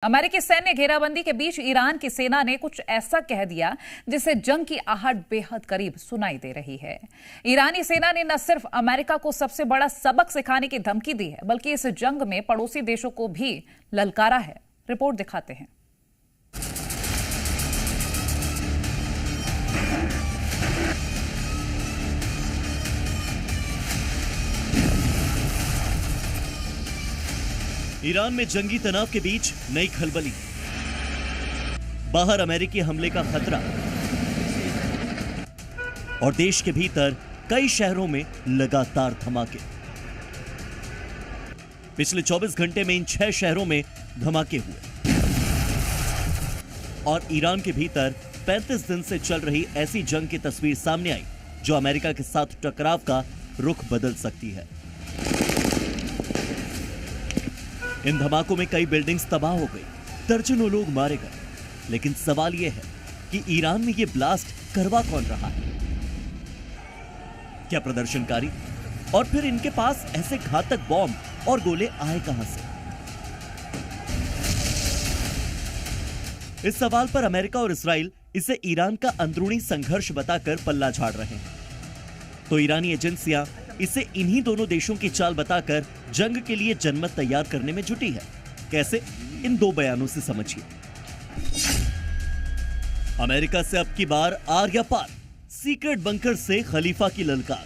अमेरिकी सैन्य घेराबंदी के बीच ईरान की सेना ने कुछ ऐसा कह दिया जिससे जंग की आहट बेहद करीब सुनाई दे रही है। ईरानी सेना ने न सिर्फ अमेरिका को सबसे बड़ा सबक सिखाने की धमकी दी है, बल्कि इस जंग में पड़ोसी देशों को भी ललकारा है। रिपोर्ट दिखाते हैं। ईरान में जंगी तनाव के बीच नई खलबली, बाहर अमेरिकी हमले का खतरा और देश के भीतर कई शहरों में लगातार धमाके। पिछले 24 घंटे में इन 6 शहरों में धमाके हुए और ईरान के भीतर 35 दिन से चल रही ऐसी जंग की तस्वीर सामने आई जो अमेरिका के साथ टकराव का रुख बदल सकती है। इन धमाकों में कई बिल्डिंग्स तबाह हो गई, दर्जनों लोग मारे गए। लेकिन सवाल यह है कि ईरान में यह ब्लास्ट करवा कौन रहा है? क्या प्रदर्शनकारी? और फिर इनके पास ऐसे घातक बॉम्ब और गोले आए कहां से? इस सवाल पर अमेरिका और इस्राइल इसे ईरान का अंदरूनी संघर्ष बताकर पल्ला झाड़ रहे हैं, तो ईरानी एजेंसियां इसे इन्हीं दोनों देशों की चाल बताकर जंग के लिए जनमत तैयार करने में जुटी है। कैसे? इन 2 बयानों से समझिए। अमेरिका से अब की बार आर या पार, सीक्रेट बंकर से खलीफा की ललकार।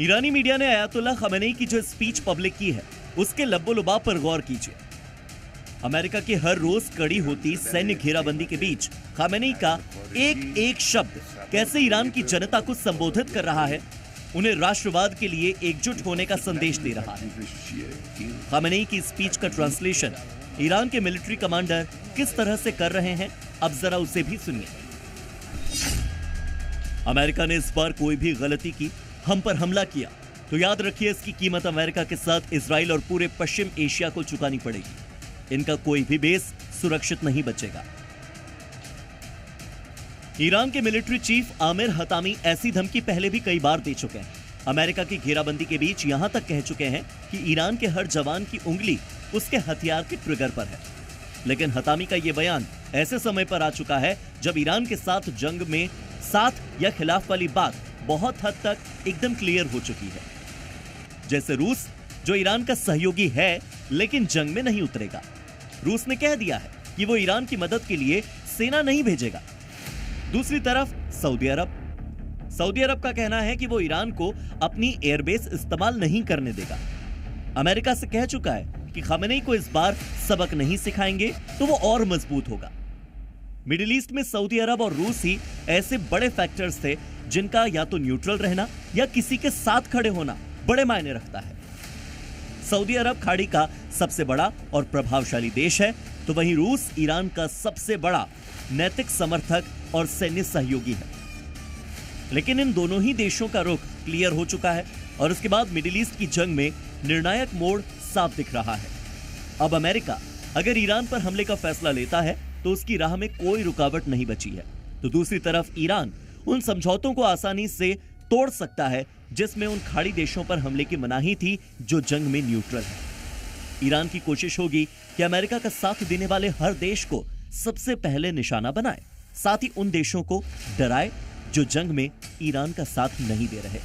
ईरानी मीडिया ने अयातुल्लाह खमेनी की जो स्पीच पब्लिक की है उसके लब्बो-लुबाब पर गौर कीजिए। अमेरिका की हर रोज कड़ी होती सैन्य घेराबंदी के बीच खमेनी का एक एक शब्द कैसे ईरान की जनता को संबोधित कर रहा है, उन्हें राष्ट्रवाद के लिए एकजुट होने का संदेश दे रहा है। खमेनी की स्पीच का ट्रांसलेशन ईरान के मिलिट्री कमांडर किस तरह से कर रहे हैं, अब जरा उसे भी सुनिए। अमेरिका ने इस बार कोई भी गलती की, हम पर हमला किया तो याद रखिए इसकी कीमत अमेरिका के साथ इजराइल और पूरे पश्चिम एशिया को चुकानी पड़ेगी। इनका कोई भी बेस सुरक्षित नहीं बचेगा। ईरान के मिलिट्री चीफ आमिर हतामी ऐसी धमकी पहले भी कई बार दे चुके हैं। अमेरिका की घेराबंदी के बीच यहां तक कह चुके हैं कि ईरान के हर जवान की उंगली उसके हथियार के ट्रिगर पर है। लेकिन हतामी का यह बयान ऐसे समय पर आ चुका है जब ईरान के साथ जंग में साथ या खिलाफ वाली बात बहुत हद तक एकदम क्लियर हो चुकी है। जैसे रूस, जो ईरान का सहयोगी है लेकिन जंग में नहीं उतरेगा। रूस ने कह दिया है कि वो ईरान की मदद के लिए सेना नहीं भेजेगा। दूसरी तरफ सऊदी अरब का कहना है कि वो ईरान को अपनी एयरबेस इस्तेमाल नहीं करने देगा। अमेरिका से कह चुका है कि खमेनी को इस बार सबक नहीं सिखाएंगे तो वो और मजबूत होगा। मिडिल ईस्ट में सऊदी अरब और रूस ही ऐसे बड़े फैक्टर्स थे जिनका या तो न्यूट्रल रहना या किसी के साथ खड़े होना बड़े मायने रखता है। सऊदी अरब खाड़ी का सबसे बड़ा और प्रभावशाली देश है, तो वहीं रूस ईरान का सबसे बड़ा नैतिक समर्थक और सैन्य सहयोगी है। लेकिन इन दोनों ही देशों का रुख क्लियर हो चुका है और उसके बाद मिडिल ईस्ट की जंग में निर्णायक मोड़ साफ दिख रहा है। अब अमेरिका अगर ईरान पर हमले का फैसला लेता है तो उसकी राह में कोई रुकावट नहीं बची है, तो दूसरी तरफ ईरान उन समझौतों को आसानी से तोड़ सकता है जिसमें उन खाड़ी देशों पर हमले की मनाही थी जो जंग में न्यूट्रल है। ईरान की कोशिश होगी कि अमेरिका का साथ देने वाले हर देश को सबसे पहले निशाना बनाए, साथ ही उन देशों को डराए जो जंग में ईरान का साथ नहीं दे रहे।